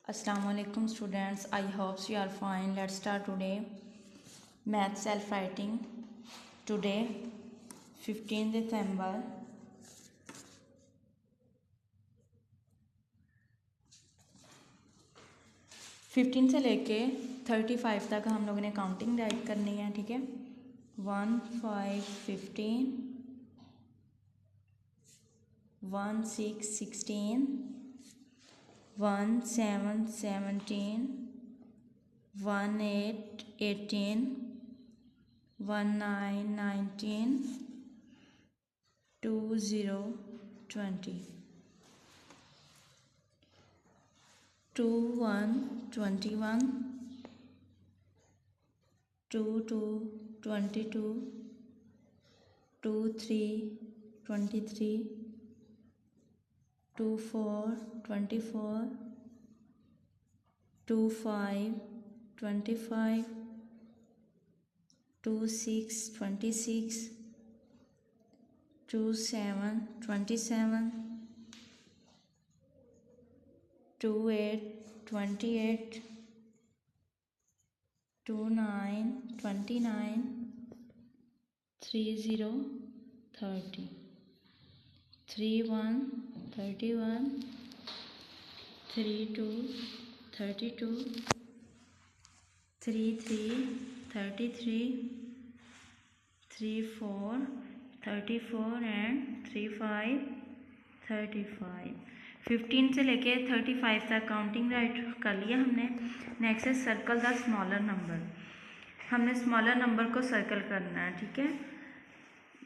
Assalamualaikum students, I hope you are fine. Let's start today math self writing. Today 15 December 15 से लेके 35 तक हम लोगों ने काउंटिंग राइट करनी है, ठीक है। 1 5 15 1 6 16 1 7 17 1 8 18 1 9 19 2 0 20 2 1 21 2 2 22 2 3 23 2 4 24 2 5 25 2 6 26 2 7 27 2 8 28 2 9 29 3 0 30 3 1 31 3 2 32 3 3 33 3 4 34 एंड 3 5 35। 15 से लेके 35 तक काउंटिंग राइट कर लिया हमने। नेक्स्ट है सर्कल द स्मॉलर नंबर। हमने स्मॉलर नंबर को सर्कल करना है, ठीक है।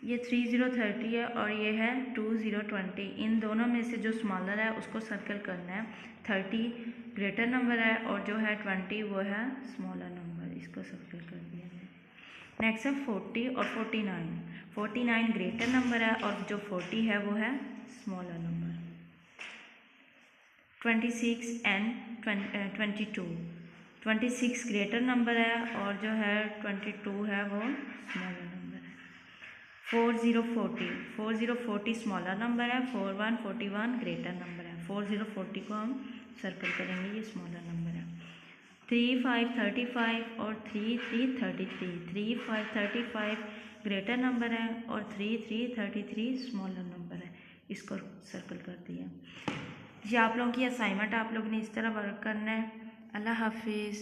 ये 3 0 30 है और ये है 2 0 20। इन दोनों में से जो स्मॉलर है उसको सर्कल करना है। 30 ग्रेटर नंबर है और जो है 20 वो है स्मॉलर नंबर, इसको सर्कल कर दिया है। नेक्स्ट है 40 और 49। 49 ग्रेटर नंबर है और जो 40 है वो है smaller number. 26 and 22। 26 greater number है और जो है 22 है वो स्मॉलर नंबर है। 40 40। 40 40 स्मॉलर नंबर है। 41 41 ग्रेटर नंबर है। 40 40 को हम सर्कल करेंगे, ये स्मॉलर नंबर है। 3 5 35 और 3 3 33। 3 5 35 ग्रेटर नंबर है और 3 3 33 स्मॉलर नंबर है, इसको सर्कल कर दिया। ये आप लोगों की असाइनमेंट, आप लोगों ने इस तरह वर्क करना है। अल्लाह हाफिज़।